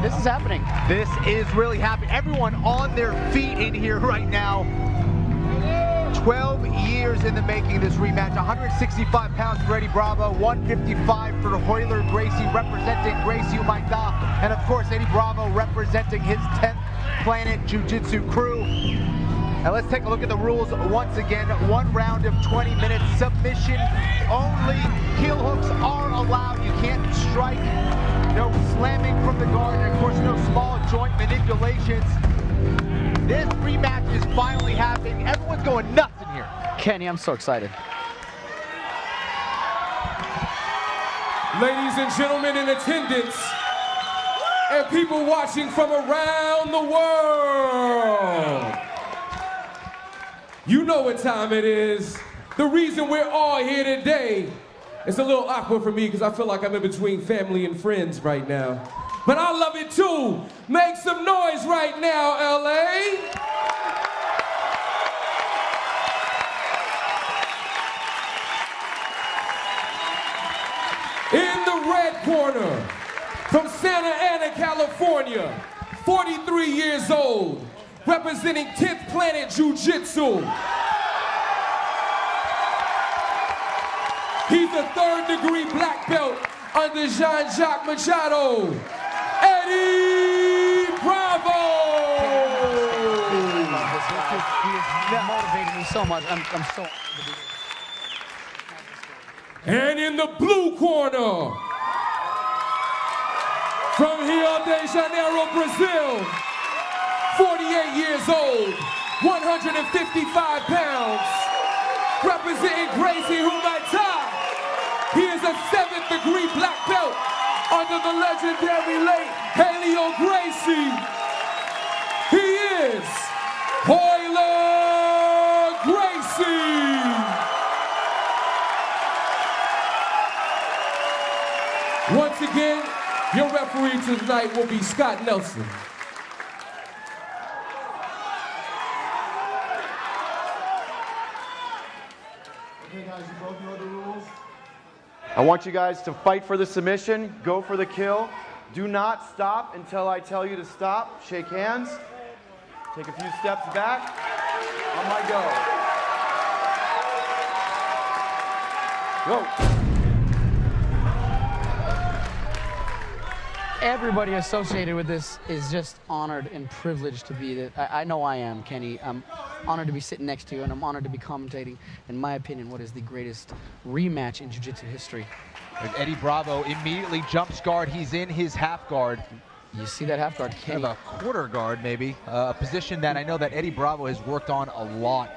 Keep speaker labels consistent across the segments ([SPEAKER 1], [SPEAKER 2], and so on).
[SPEAKER 1] this is happening.
[SPEAKER 2] This is really happening. Everyone on their feet in here right now. 12 years in the making of this rematch. 165 pounds for Eddie Bravo, 155 for Howler Qraisy representing Qraisy and of course Eddie Bravo representing his 10th Planet Jiu-Jitsu crew. And let's take a look at the rules once again. 1 round of 20 minutes, submission only. Heel hooks are allowed. You can't strike. No slamming from the guard, and of course no small joint manipulations. This rematch is finally happening. Everyone's going nuts in here.
[SPEAKER 1] Kenny, I'm so excited.
[SPEAKER 3] Ladies and gentlemen in attendance, and people watching from around the world, you know what time it is. The reason we're all here today, it's a little awkward for me because I feel like I'm in between family and friends right now. But I love it too. Make some noise right now, LA. In the red corner, from Santa Ana, California, 43 years old, representing 10th Planet Jiu-Jitsu. He's a 3rd-degree black belt under Jean-Jacques Machado. Eddie Bravo!
[SPEAKER 1] He is motivating me so much. I'm so...
[SPEAKER 3] And in the blue corner, from Rio de Janeiro, Brazil, 48 years old, 155 pounds, representing Qraisy. He is a 7th-degree black belt under the legendary late Helio Qraisy. He is Howler Qraisy. Once again, your referee tonight will be Scott Nelson.
[SPEAKER 4] Okay guys, you both know the rules. I want you guys to fight for the submission, go for the kill. Do not stop until I tell you to stop. Shake hands. Take a few steps back. On my go. Go.
[SPEAKER 1] Everybody associated with this is just honored and privileged to be there. I know I am, Kenny. I'm honored to be sitting next to you, and I'm honored to be commentating, in my opinion, what is the greatest rematch in Jiu-Jitsu history.
[SPEAKER 2] And Eddie Bravo immediately jumps guard. He's in his half guard.
[SPEAKER 1] You see that half guard, Kenny?
[SPEAKER 2] Kind of a quarter guard, maybe. A position that I know that Eddie Bravo has worked on a lot.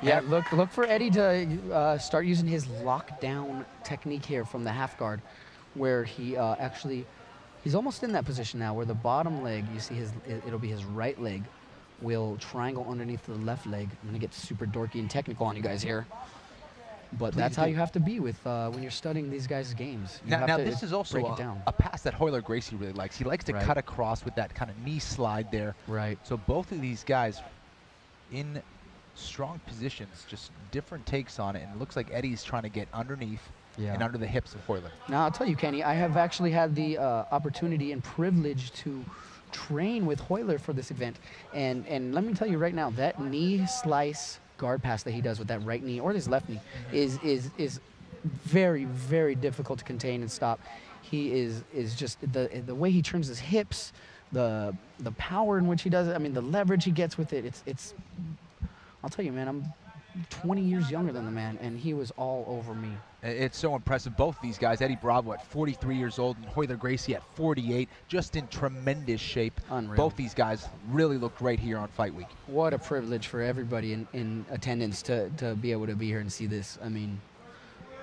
[SPEAKER 1] Yeah, look for Eddie to start using his lockdown technique here from the half guard, where he he's almost in that position now, where the bottom leg, you see it'll be his right leg, will triangle underneath the left leg. I'm gonna get super dorky and technical on you guys here, but that's how you have to be with when you're studying these guys' games.
[SPEAKER 2] Now this is also a pass that Howler Qraisy really likes. He likes to cut across with that kind of knee slide there.
[SPEAKER 1] Right.
[SPEAKER 2] So both of these guys in strong positions, just different takes on it, and it looks like Eddie's trying to get underneath and under the hips of Howler.
[SPEAKER 1] Now, I'll tell you, Kenny, I have actually had the opportunity and privilege to train with Howler for this event. And let me tell you right now, that knee slice guard pass that he does with that right knee or his left knee is very, very difficult to contain and stop. He is just, the way he turns his hips, the power in which he does it, I mean, the leverage he gets with it, it's I'll tell you, man, I'm 20 years younger than the man, and he was all over me.
[SPEAKER 2] It's so impressive. Both these guys, Eddie Bravo at 43 years old and Howler Qraisy at 48, just in tremendous shape.
[SPEAKER 1] Unreal.
[SPEAKER 2] Both these guys really look great here on Fight Week.
[SPEAKER 1] What a privilege for everybody in attendance to be able to be here and see this. I mean,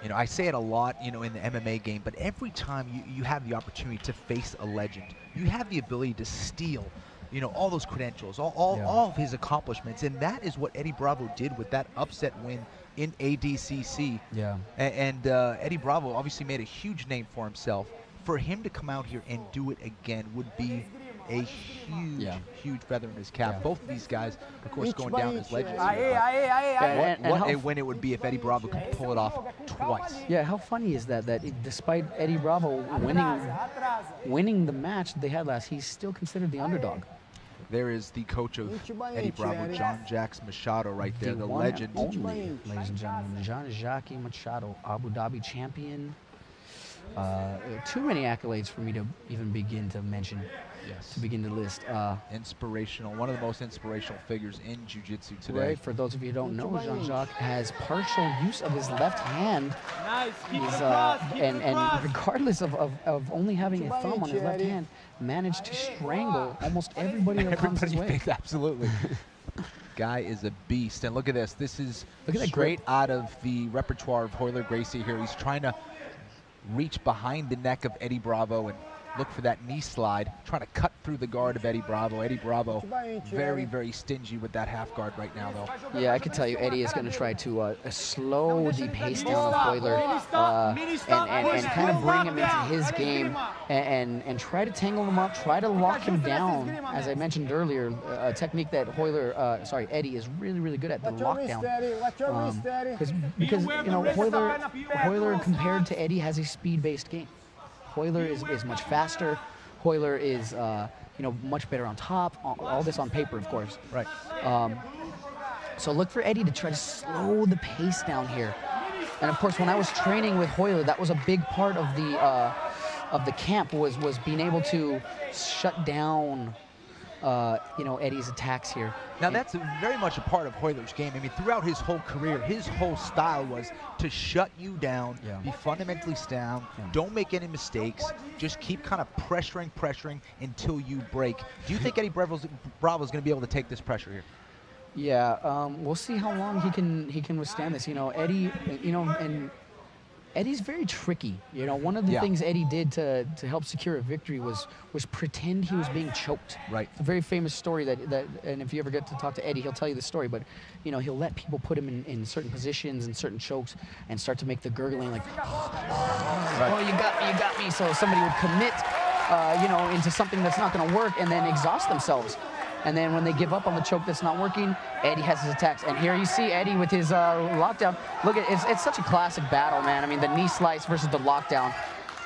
[SPEAKER 2] you know, I say it a lot, you know, in the MMA game, but every time you have the opportunity to face a legend, you have the ability to steal, you know, all those credentials, all of his accomplishments, and that is what Eddie Bravo did with that upset win in ADCC.
[SPEAKER 1] Yeah.
[SPEAKER 2] And Eddie Bravo obviously made a huge name for himself. For him to come out here and do it again would be
[SPEAKER 5] a huge feather in his cap. Both of these guys, of course, going down as legends. What a win it would be if Eddie Bravo could pull it off twice.
[SPEAKER 1] Yeah, how funny is that? Despite Eddie Bravo winning the match they had last, he's still considered the underdog.
[SPEAKER 5] There is the coach of Eddie Bravo, Jean-Jacques Machado, right there, the legend.
[SPEAKER 1] Only, ladies and gentlemen, Jean-Jacques Machado, Abu Dhabi champion. Too many accolades for me to even begin to mention. Yes. To begin to list.
[SPEAKER 5] Inspirational, one of the most inspirational figures in Jiu-Jitsu today.
[SPEAKER 1] Right, for those of you who don't know, Jean-Jacques has partial use of his left hand. He's, and regardless of only having a thumb on his left hand, managed to strangle almost everybody that comes his way.
[SPEAKER 5] Absolutely. Guy is a beast. And look at this. This is straight
[SPEAKER 1] grip
[SPEAKER 5] out of the repertoire of Weheuler Gracie here. He's trying to reach behind the neck of Eddie Bravo and look for that knee slide, trying to cut through the guard of Eddie Bravo. Eddie Bravo very stingy with that half guard right now, though.
[SPEAKER 1] Yeah, I can tell you Eddie is going to try to slow the pace down of Weheuler and kind of bring him into his game and try to tangle him up, try to lock him down. As I mentioned earlier, a technique that Eddie is really good at, the lockdown. Because you know, Weheuler compared to Eddie has a speed-based game. Weheuler is much faster. Weheuler is, you know, much better on top. All this on paper, of course.
[SPEAKER 5] Right.
[SPEAKER 1] So look for Eddie to try to slow the pace down here. And of course, when I was training with Weheuler, that was a big part of the camp was being able to shut down, you know, Eddie's attacks here.
[SPEAKER 5] Now that's very much a part of Weheuler's game. I mean, throughout his whole career, his whole style was to shut you down, be fundamentally sound, don't make any mistakes, just keep kind of pressuring until you break. Do you think Eddie Bravo's going to be able to take this pressure here?
[SPEAKER 1] Yeah, we'll see how long he can withstand this. You know, Eddie, you know, and Eddie's very tricky. You know, one of the things Eddie did to help secure a victory was pretend he was being choked.
[SPEAKER 5] Right.
[SPEAKER 1] It's a very famous story that and if you ever get to talk to Eddie, he'll tell you the story. But you know, he'll let people put him in certain positions and certain chokes and start to make the gurgling like, oh, you got me. So somebody would commit, you know, into something that's not going to work and then exhaust themselves. And then when they give up on the choke that's not working, Eddie has his attacks. And here you see Eddie with his lockdown. Look, it's such a classic battle, man. I mean, the knee slice versus the lockdown.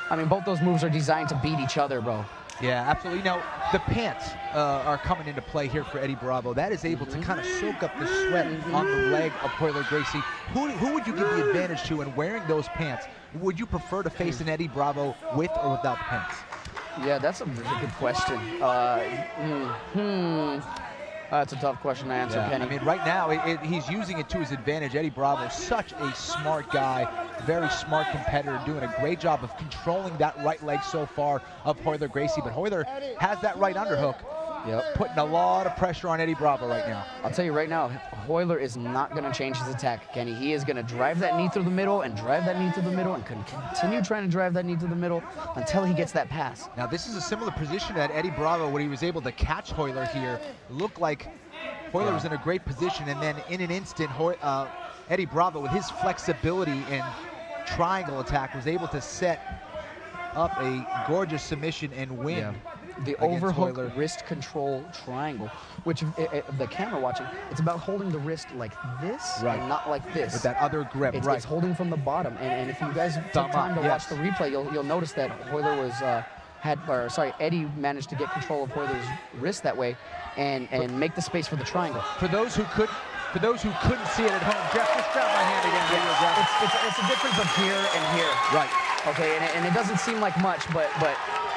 [SPEAKER 1] I mean, both those moves are designed to beat each other, bro.
[SPEAKER 5] Yeah, absolutely. Now, the pants are coming into play here for Eddie Bravo. That is able to kind of soak up the sweat on the leg of Weheuler Gracie. Who would you give the advantage to in wearing those pants? Would you prefer to face an Eddie Bravo with or without the pants?
[SPEAKER 1] Yeah, that's a really good question. That's a tough question to answer, Kenny.
[SPEAKER 5] I mean, right now, he's using it to his advantage. Eddie Bravo, such a smart guy, very smart competitor, doing a great job of controlling that right leg so far of Weheuler Gracie. But Weheuler has that right underhook, putting a lot of pressure on Eddie Bravo right now.
[SPEAKER 1] I'll tell you right now, Weheuler is not going to change his attack, Kenny. He is going to drive that knee through the middle and drive that knee through the middle and continue trying to drive that knee through the middle until he gets that pass.
[SPEAKER 5] Now, this is a similar position that Eddie Bravo, when he was able to catch Weheuler here, looked like Weheuler was in a great position, and then in an instant, Eddie Bravo, with his flexibility and triangle attack, was able to set up a gorgeous submission and win.
[SPEAKER 1] The overhook wrist control triangle, which the camera watching, it's about holding the wrist like this and not like this.
[SPEAKER 5] With that other grip,
[SPEAKER 1] it's holding from the bottom. And if you guys take time to watch the replay, you'll notice that Weheuler was Eddie managed to get control of Weheuler's wrist that way and make the space for the triangle.
[SPEAKER 5] For those who couldn't see it at home, Jeff, just grab my hand again.
[SPEAKER 1] It's a difference of here and here.
[SPEAKER 5] Right.
[SPEAKER 1] Okay, and it doesn't seem like much, but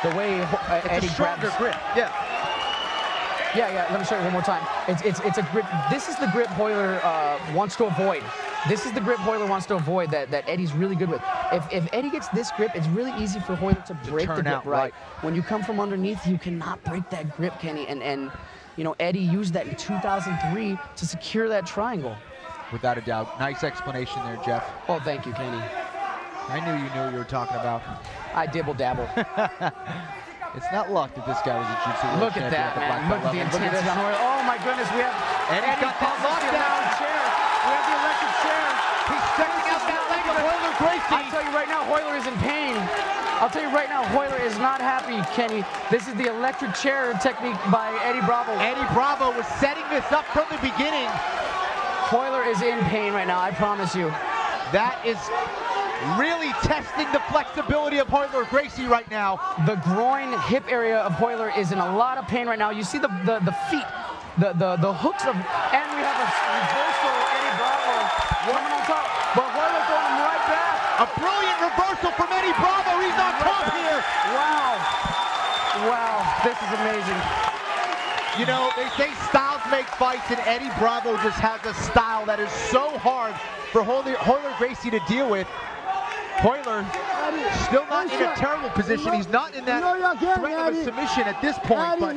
[SPEAKER 1] the way Eddie grabs
[SPEAKER 5] grip. Yeah,
[SPEAKER 1] let me show you one more time. It's a grip. This is the grip Weheuler wants to avoid. This is the grip Weheuler wants to avoid that Eddie's really good with. If Eddie gets this grip, it's really easy for Weheuler to break the grip, right? When you come from underneath, you cannot break that grip, Kenny. And you know, Eddie used that in 2003 to secure that triangle.
[SPEAKER 5] Without a doubt. Nice explanation there, Jeff.
[SPEAKER 1] Oh, thank you, Kenny.
[SPEAKER 5] I knew you knew what you were talking about.
[SPEAKER 1] I dibble-dabble.
[SPEAKER 5] It's not luck that this guy was a jiu-jitsu world
[SPEAKER 1] Look at that, man. Look at the intensity on Weheuler. Oh, my goodness. We have
[SPEAKER 5] Eddie's got that lockdown
[SPEAKER 1] chair. We have the electric chair.
[SPEAKER 5] He's checking out that leg of Weheuler Gracie.
[SPEAKER 1] I tell you right now, Weheuler is in pain. I'll tell you right now, Whoiler is not happy, Kenny. This is the electric chair technique by Eddie Bravo.
[SPEAKER 5] Eddie Bravo was setting this up from the beginning.
[SPEAKER 1] Whoiler is in pain right now, I promise you.
[SPEAKER 5] That is really testing the flexibility of Whoiler Gracey right now.
[SPEAKER 1] The groin, hip area of Whoiler is in a lot of pain right now. You see the feet, the hooks of, and we have a reversal, Eddie Bravo coming on top, but Whoiler throwing him right back.
[SPEAKER 5] A brilliant reversal from Eddie Bravo. He's on top here.
[SPEAKER 1] Wow. Wow, this is amazing.
[SPEAKER 5] You know, they say styles make fights, and Eddie Bravo just has a style that is so hard for Whoiler Gracey to deal with. Whoiler still not in a terrible position. He's not in that threat of a submission at this point, but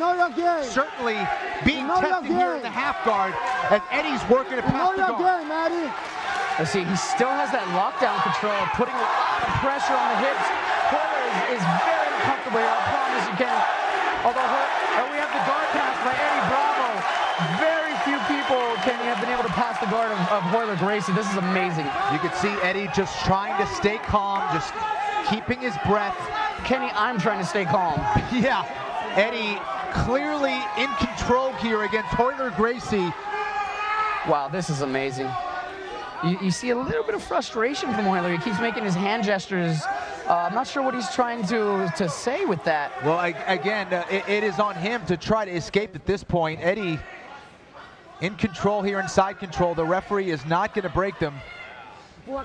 [SPEAKER 5] certainly being tested here in the half guard as Eddie's working to pass the guard.
[SPEAKER 1] Let's see, he still has that lockdown control, putting a lot of pressure on the hips. Whoiler is very uncomfortable here, I promise you can. Although, and we have the guard pass by Eddie Bravo. Very few people have been able to pass the guard of Whoiler Gracey. This is amazing.
[SPEAKER 5] You can see Eddie just trying to stay calm, just keeping his breath.
[SPEAKER 1] Kenny, I'm trying to stay calm.
[SPEAKER 5] Yeah, Eddie clearly in control here against Whoiler Gracey.
[SPEAKER 1] Wow, this is amazing. You see a little bit of frustration from Whoiler. He keeps making his hand gestures. I'm not sure what he's trying to say with that.
[SPEAKER 5] Well, again, it is on him to try to escape at this point. Eddie in control here, inside control. The referee is not going to break them.
[SPEAKER 1] I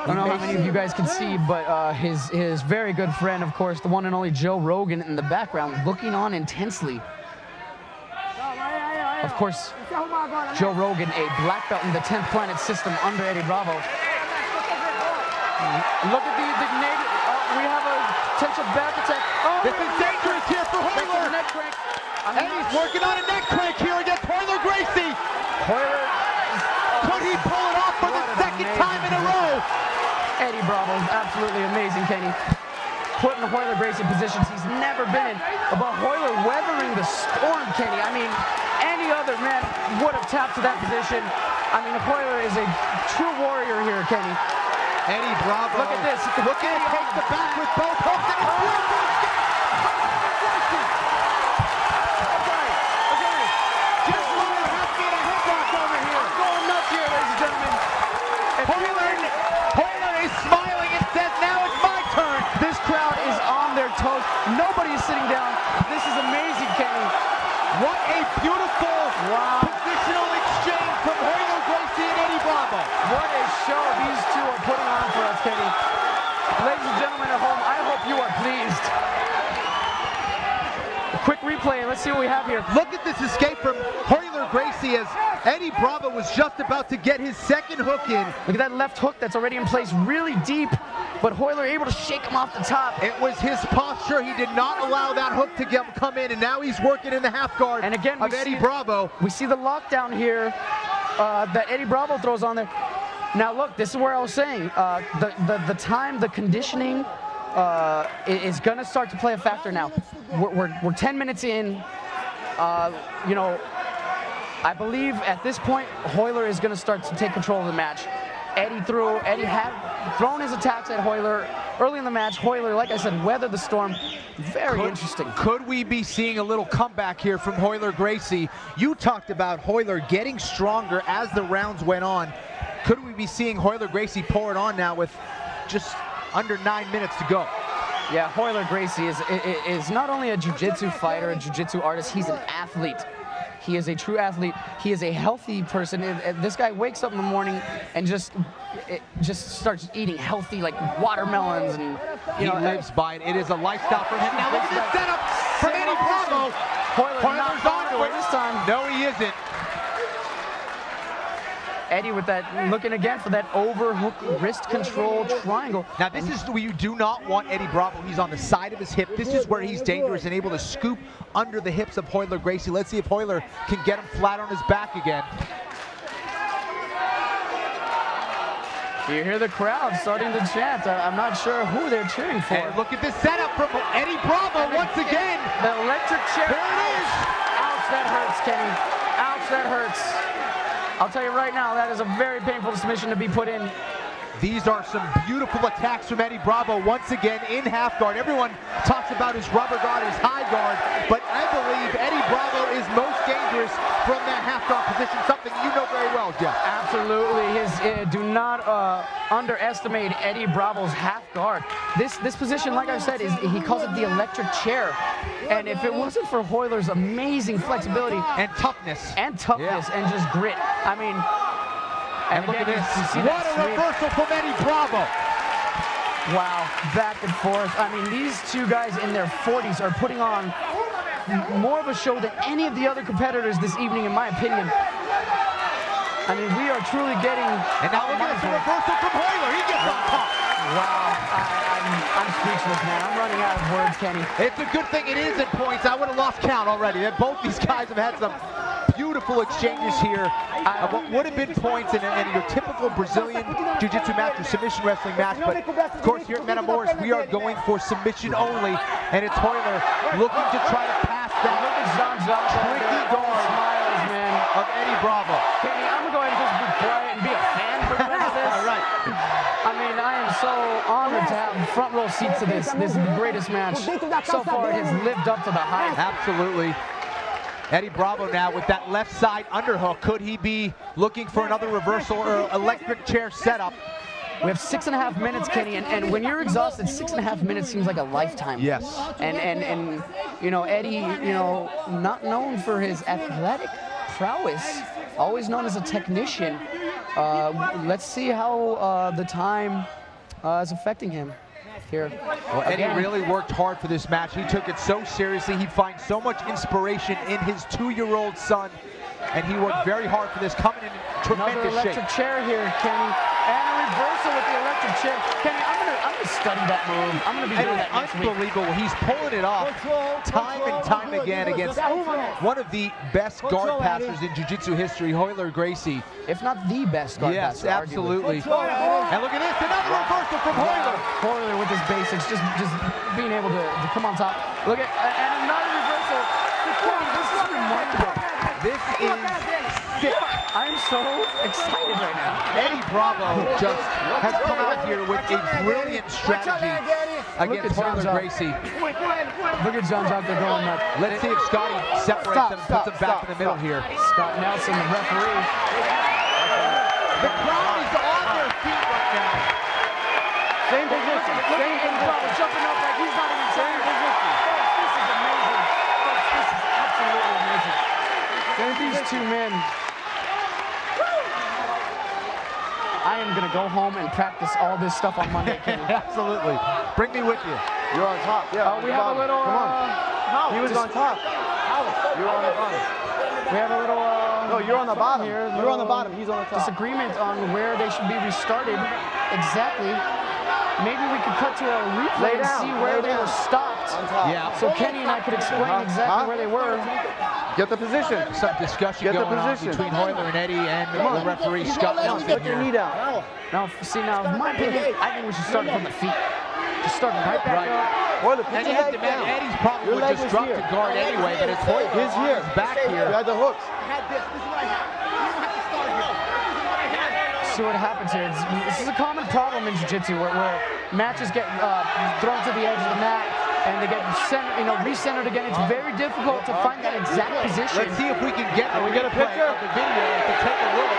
[SPEAKER 1] don't know how many of you guys can see, but his very good friend, of course, the one and only Joe Rogan in the background, looking on intensely. Of course, Joe Rogan, a black belt in the 10th Planet System under Eddie Bravo. Look at the negative. We have a potential back attack. Oh,
[SPEAKER 5] this is dangerous here for Whoiler.
[SPEAKER 1] Neck crank.
[SPEAKER 5] Eddie's working on a neck crank here against Whoiler Gracey.
[SPEAKER 1] Whoiler.
[SPEAKER 5] Could he pull it off for the second time in a row?
[SPEAKER 1] Eddie Bravo is absolutely amazing, Kenny. Putting Whoiler Gracey in positions he's never been in. But Whoiler weathering the storm, Kenny. I mean, any other man would have tapped to that position. I mean, Whoiler is a true warrior here, Kenny.
[SPEAKER 5] Eddie Bravo.
[SPEAKER 1] Look at this.
[SPEAKER 5] Look at him take the back with both hooks. And it's just Whoiler has to get a headlock over here.
[SPEAKER 1] I'm going nuts here, ladies and gentlemen.
[SPEAKER 5] Whoiler is smiling and says, now it's my turn.
[SPEAKER 1] This crowd is on their toes. Nobody is sitting down. This is amazing, Kenny.
[SPEAKER 5] What a beautiful positional exchange from Whoiler Gracey and Eddie Bravo.
[SPEAKER 1] What a show these two are putting on for us, Kenny. Ladies and gentlemen at home, I hope you are pleased. A quick replay, let's see what we have here.
[SPEAKER 5] Look at this escape from Whoiler Gracey as Eddie Bravo was just about to get his second hook in.
[SPEAKER 1] Look at that left hook that's already in place, really deep, but Whoiler able to shake him off the top.
[SPEAKER 5] It was his posture. He did not allow that hook to come in, and now he's working in the half guard
[SPEAKER 1] and again,
[SPEAKER 5] of Eddie Bravo.
[SPEAKER 1] We see the lockdown here that Eddie Bravo throws on there. Now look, this is where I was saying, the time, the conditioning is going to start to play a factor now. We're 10 minutes in. You know, I believe at this point, Whoiler is going to start to take control of the match. Eddie had thrown his attacks at Whoiler early in the match. Whoiler, like I said, weathered the storm. Very interesting.
[SPEAKER 5] Could we be seeing a little comeback here from Whoiler Gracey? You talked about Whoiler getting stronger as the rounds went on. Could we be seeing Whoiler Gracey pour it on now with just under 9 minutes to go?
[SPEAKER 1] Yeah, Whoiler Gracey is not only a jiu-jitsu fighter, a jiu-jitsu artist, he's an athlete. He is a true athlete. He is a healthy person. This guy wakes up in the morning and just starts eating healthy, like watermelons, and
[SPEAKER 5] he lives by it. It is a lifestyle for him. Now look at this setup from Eddie Bravo.
[SPEAKER 1] Whoiler's on to it this time.
[SPEAKER 5] No, he isn't.
[SPEAKER 1] Eddie with that, looking again for that overhook wrist control triangle.
[SPEAKER 5] Now this is where you do not want Eddie Bravo. He's on the side of his hip. This is where he's dangerous and able to scoop under the hips of Whoiler Gracey. Let's see if Whoiler can get him flat on his back again.
[SPEAKER 1] You hear the crowd starting to chant. I'm not sure who they're cheering for.
[SPEAKER 5] And look at this setup from Eddie Bravo once again.
[SPEAKER 1] The electric chair.
[SPEAKER 5] There it is.
[SPEAKER 1] Ouch, that hurts, Kenny. Ouch, that hurts. I'll tell you right now, that is a very painful submission to be put in.
[SPEAKER 5] These are some beautiful attacks from Eddie Bravo once again in half guard. Everyone talks about his rubber guard, his high guard, but I believe Eddie Bravo is most dangerous from that half guard position, something you know very well, Jeff.
[SPEAKER 1] Absolutely. Do not underestimate Eddie Bravo's half guard. This position, like I said, he calls it the electric chair. And if it wasn't for Heuiler's amazing flexibility
[SPEAKER 5] and toughness
[SPEAKER 1] and just grit, I mean.
[SPEAKER 5] And look at this. What a reversal from Eddie Bravo.
[SPEAKER 1] Wow, back and forth. I mean, these two guys in their 40s are putting on more of a show than any of the other competitors this evening, in my opinion. I mean, we are truly getting...
[SPEAKER 5] And now look at this reversal from Heuiler. He gets on top.
[SPEAKER 1] Wow, I'm speechless, man. I'm running out of words, Kenny.
[SPEAKER 5] It's a good thing it is in points. I would have lost count already. Both these guys have had some beautiful exchanges here. What would have been points in your typical Brazilian Jiu-Jitsu match or submission wrestling match, but of course here at Metamoris we are going for submission only, and it's Heuiler looking to try to pass that tricky guard of Eddie Bravo.
[SPEAKER 1] Kenny, I'm gonna go ahead and just be quiet and be a fan for the rest of this.
[SPEAKER 5] All right.
[SPEAKER 1] I mean, I am so honored to have front row seats to this. This is the greatest match so far. It has lived up to the hype.
[SPEAKER 5] Absolutely. Eddie Bravo now with that left side underhook. Could he be looking for another reversal or electric chair setup?
[SPEAKER 1] We have 6.5 minutes, Kenny, and when you're exhausted, 6.5 minutes seems like a lifetime.
[SPEAKER 5] Yes.
[SPEAKER 1] And you know, Eddie, you know, not known for his athletic prowess, always known as a technician. Let's see how the time is affecting him here.
[SPEAKER 5] Well, Eddie really worked hard for this match. He took it so seriously. He finds so much inspiration in his 2-year-old son, and he worked very hard for this, coming in tremendous
[SPEAKER 1] Another electric chair here, Kenny, and a reversal with the electric chair. Kenny, I'm gonna study that move. I'm gonna be doing that next week.
[SPEAKER 5] Unbelievable. He's pulling it off time and time again against one of the best guard passers in Jiu-Jitsu history, Heuiler Gracie.
[SPEAKER 1] If not the best guard passer,
[SPEAKER 5] absolutely.
[SPEAKER 1] Arguably.
[SPEAKER 5] And look at this, another reversal from Heuiler.
[SPEAKER 1] Heuiler with his basics, just being able to come on top. Look at, and another reversal. This is remarkable.
[SPEAKER 5] This is sick.
[SPEAKER 1] I'm so excited right now.
[SPEAKER 5] Eddie Bravo just has come out here with a brilliant strategy against Heuiler Gracie.
[SPEAKER 1] Look at Jean-Jacques, they're going nuts.
[SPEAKER 5] Let's see if Scotty separates them and puts them back in the middle here.
[SPEAKER 1] Scott Nelson, the referee.
[SPEAKER 5] The crowd is on their feet right now.
[SPEAKER 1] Same position. Same Bravo jumping up like he's not even same position. This is amazing. This is absolutely amazing. These two men. I am going to go home and practice all this stuff on Monday.
[SPEAKER 5] Absolutely. Bring me with you.
[SPEAKER 4] You're on top. Yeah.
[SPEAKER 1] We have a little.
[SPEAKER 4] Come on. He was on top. You're on the bottom.
[SPEAKER 1] We have a little.
[SPEAKER 4] No, you're on the bottom.
[SPEAKER 1] Here,
[SPEAKER 4] you're on the bottom. He's on the top.
[SPEAKER 1] Disagreement on where they should be restarted exactly. Maybe we could cut to a replay and see where they were stopped.
[SPEAKER 5] Yeah.
[SPEAKER 1] So Kenny and I could explain exactly where they were.
[SPEAKER 4] Get the position.
[SPEAKER 5] Some discussion going on between Heuiler and Eddie and the referee Scott Nelson.
[SPEAKER 4] Put your knee down.
[SPEAKER 1] Now, see, now, in my opinion, I think we should start from the feet. Just start right back up.
[SPEAKER 5] And you have to imagine Eddie's probably would just drop the guard anyway, but it's Heuiler.
[SPEAKER 4] He's here.
[SPEAKER 5] Back here.
[SPEAKER 4] You had the hooks.
[SPEAKER 1] See what happens here. This is a common problem in Jiu-Jitsu where matches get thrown to the edge of the mat and they get recentered again. It's very difficult to find that exact position.
[SPEAKER 5] Let's see if we can get a picture of the video to take a look.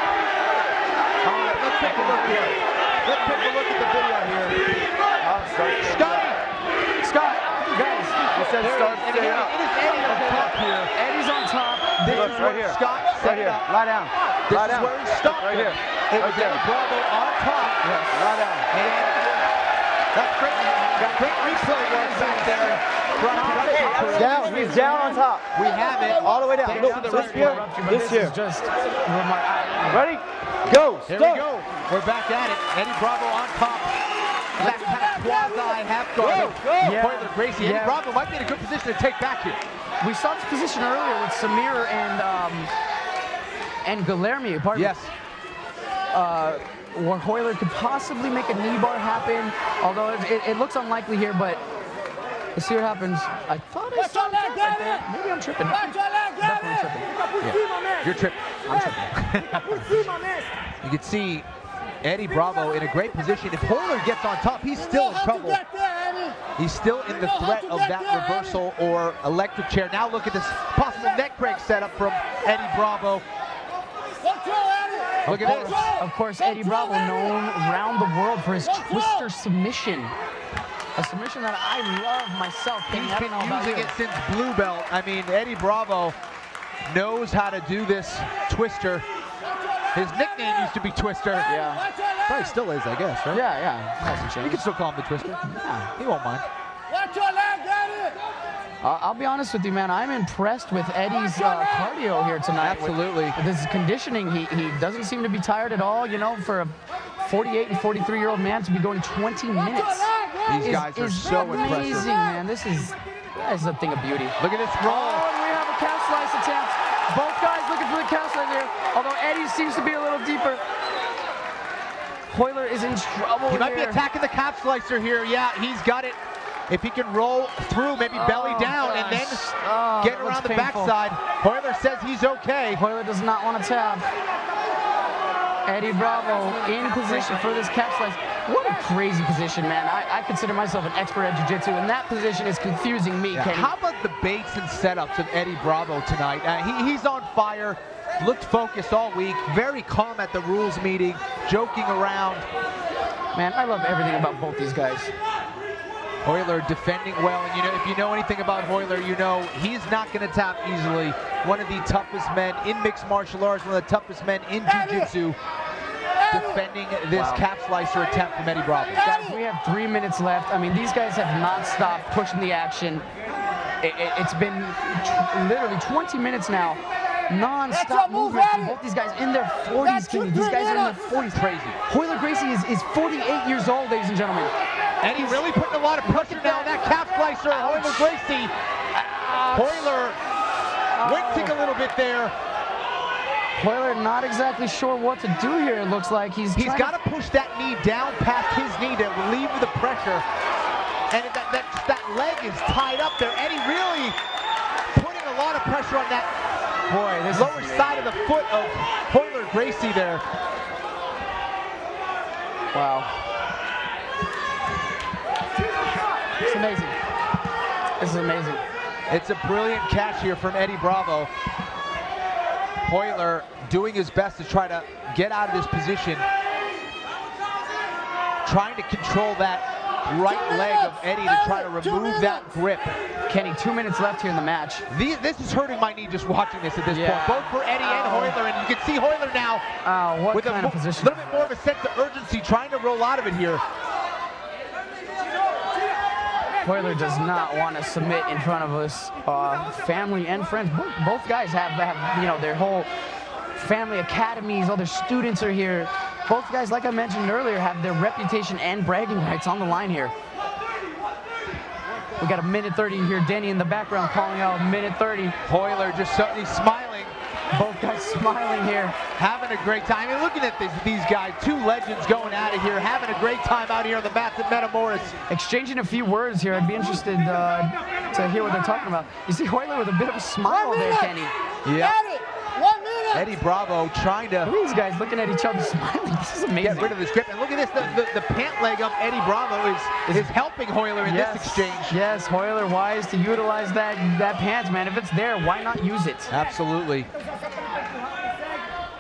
[SPEAKER 5] Let's take a look here. Let's take a look at the video here.
[SPEAKER 1] Scott, guys.
[SPEAKER 4] He said start.
[SPEAKER 5] And again, it is Eddie on top here.
[SPEAKER 1] Eddie's on top.
[SPEAKER 5] This is where Scott set it up.
[SPEAKER 4] Lie down.
[SPEAKER 5] This is where he stopped
[SPEAKER 4] right here.
[SPEAKER 5] It was Eddie Bravo on top.
[SPEAKER 4] Yes. Lie down.
[SPEAKER 5] And that's great. Got great replay work back there.
[SPEAKER 4] Down. He's down on top.
[SPEAKER 5] We have it.
[SPEAKER 4] All the way down. Look, this here. This here.
[SPEAKER 1] Just
[SPEAKER 4] ready? Go.
[SPEAKER 5] Here we go. We're back at it. Eddie Bravo on top. That kind of quasi half guard. Heuiler Gracie. Eddie Bravo might be in a good position to take back here.
[SPEAKER 1] We saw this position earlier with Samir and Guilherme.
[SPEAKER 5] Yes.
[SPEAKER 1] Where Heuiler could possibly make a knee bar happen, although it looks unlikely here, but let's see what happens. I thought I saw that right there. Maybe I'm tripping. Definitely tripping.
[SPEAKER 5] Yeah. You're tripping. I'm tripping. You can see Eddie Bravo in a great position. If Whoiler gets on top, he's still in trouble. He's still in the threat of that reversal or electric chair. Now look at this possible neck break setup from Eddie Bravo. Look at this.
[SPEAKER 1] Of course, Eddie Bravo, known around the world for his twister submission. A submission that I love myself.
[SPEAKER 5] He's been using it since blue belt. I mean, Eddie Bravo knows how to do this twister. His nickname used to be Twister.
[SPEAKER 1] Yeah.
[SPEAKER 5] Probably still is, I guess, right?
[SPEAKER 1] Yeah. Hasn't changed.
[SPEAKER 5] You can still call him the Twister.
[SPEAKER 1] Yeah.
[SPEAKER 5] He won't mind.
[SPEAKER 1] I'll be honest with you, man. I'm impressed with Eddie's cardio here tonight.
[SPEAKER 5] Absolutely.
[SPEAKER 1] With this conditioning, he doesn't seem to be tired at all. You know, for a 48 and 43-year-old man to be going 20 minutes.
[SPEAKER 5] These guys are so
[SPEAKER 1] amazing,
[SPEAKER 5] impressive.
[SPEAKER 1] Man. This is a thing of beauty.
[SPEAKER 5] Look at this roll.
[SPEAKER 1] Oh, and we have a calf slice attempt. Both guys looking for the calf slice here, although Eddie seems to be a little deeper. Whoiler is in trouble.
[SPEAKER 5] He might be attacking the calf slicer here. Yeah, he's got it. If he can roll through, maybe belly down,
[SPEAKER 1] gosh.
[SPEAKER 5] and then get around the
[SPEAKER 1] painful.
[SPEAKER 5] backside. Whoiler says he's okay.
[SPEAKER 1] Whoiler does not want to tap. Eddie Bravo in position for this calf slice. What a crazy position, man. I consider myself an expert at jiu-jitsu, and that position is confusing me, Kenny.
[SPEAKER 5] How about the baits and setups of Eddie Bravo tonight? He's on fire, looked focused all week, very calm at the rules meeting, joking around.
[SPEAKER 1] Man, I love everything about both these guys.
[SPEAKER 5] Whoiler defending well, and if you know anything about Whoiler, you know he's not going to tap easily. One of the toughest men in mixed martial arts, one of the toughest men in jiu-jitsu, defending this calf slicer attempt from Eddie Bravo.
[SPEAKER 1] Guys, we have 3 minutes left. I mean, these guys have not stopped pushing the action. It's been literally 20 minutes now. Non-stop movement from both these guys in their 40s, Kenny. These guys are in their 40s.
[SPEAKER 5] Crazy.
[SPEAKER 1] Whoiler Gracie is 48 years old, ladies and gentlemen.
[SPEAKER 5] Eddie really putting a lot of pressure now on that calf slicer. Whoiler Gracie. Whoiler wincing a little bit there.
[SPEAKER 1] Whoiler not exactly sure what to do here, it looks like. He's
[SPEAKER 5] got to push that knee down past his knee to relieve the pressure. And that leg is tied up there. Eddie really putting a lot of pressure on that lower side of the foot of Whoiler Gracie there.
[SPEAKER 1] Wow. It's amazing. This is amazing.
[SPEAKER 5] It's a brilliant catch here from Eddie Bravo. Whoiler doing his best to try to get out of this position, trying to control that right leg of Eddie to try to remove that grip.
[SPEAKER 1] Kenny, 2 minutes left here in the match.
[SPEAKER 5] This is hurting my knee just watching this at this point, both for Eddie and Whoiler, and you can see Whoiler now
[SPEAKER 1] what
[SPEAKER 5] with
[SPEAKER 1] kind of position?
[SPEAKER 5] a little bit more of a sense of urgency, trying to roll out of it here.
[SPEAKER 1] Whoiler does not want to submit in front of us family and friends. Both guys have their whole family academies, all their students are here. Both guys, like I mentioned earlier, have their reputation and bragging rights on the line here. We got a minute 30 here. Denny in the background calling out minute 30.
[SPEAKER 5] Whoiler just he's smiling.
[SPEAKER 1] Both guys smiling here.
[SPEAKER 5] Having a great time. And looking at these guys, two legends going out of here, having a great time out here on the mats at Metamoris.
[SPEAKER 1] Exchanging a few words here. I'd be interested to hear what they're talking about. You see Whoiler with a bit of a smile there, Kenny.
[SPEAKER 5] Yeah. Eddie Bravo trying to...
[SPEAKER 1] Look at these guys looking at each other smiling. This is amazing.
[SPEAKER 5] Get rid of this grip. And look at this, the pant leg of Eddie Bravo is helping Whoiler in this exchange.
[SPEAKER 1] Yes, Whoiler wise to utilize that pants, man. If it's there, why not use it?
[SPEAKER 5] Absolutely.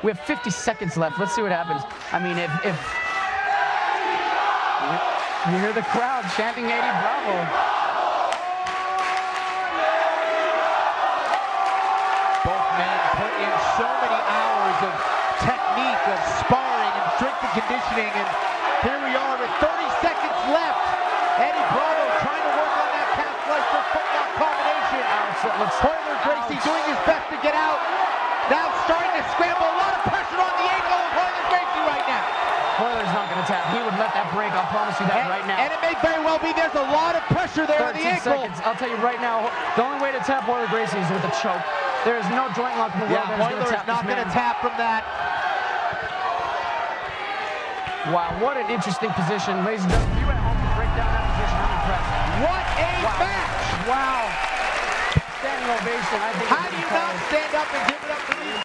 [SPEAKER 1] We have 50 seconds left. Let's see what happens. I mean, if you hear the crowd chanting Eddie Bravo.
[SPEAKER 5] Both men put in so many hours of technique, of sparring and strength and conditioning, and here we are with 30 seconds left. Eddie Bravo trying to work on that calf slicer footlock combination. Whoiler Gracie doing his best to get out. Now starting to scramble. A lot of pressure on the ankle of Whoiler Gracie right now.
[SPEAKER 1] Whoiler's not going to tap. He would let that break. I'll promise you that right now.
[SPEAKER 5] And it may very well be. There's a lot of pressure there on the ankle.
[SPEAKER 1] 13 seconds. I'll tell you right now, the only way to tap Whoiler Gracie is with a choke. There is no joint lock in the world.
[SPEAKER 5] Whoiler is not going to tap from that.
[SPEAKER 1] Wow, what an interesting position. Ladies and gentlemen, if you went home to break down that position, I'm impressed.
[SPEAKER 5] What a match!
[SPEAKER 1] Wow. Standing ovation. I think
[SPEAKER 5] how do you not stand up and give it up for these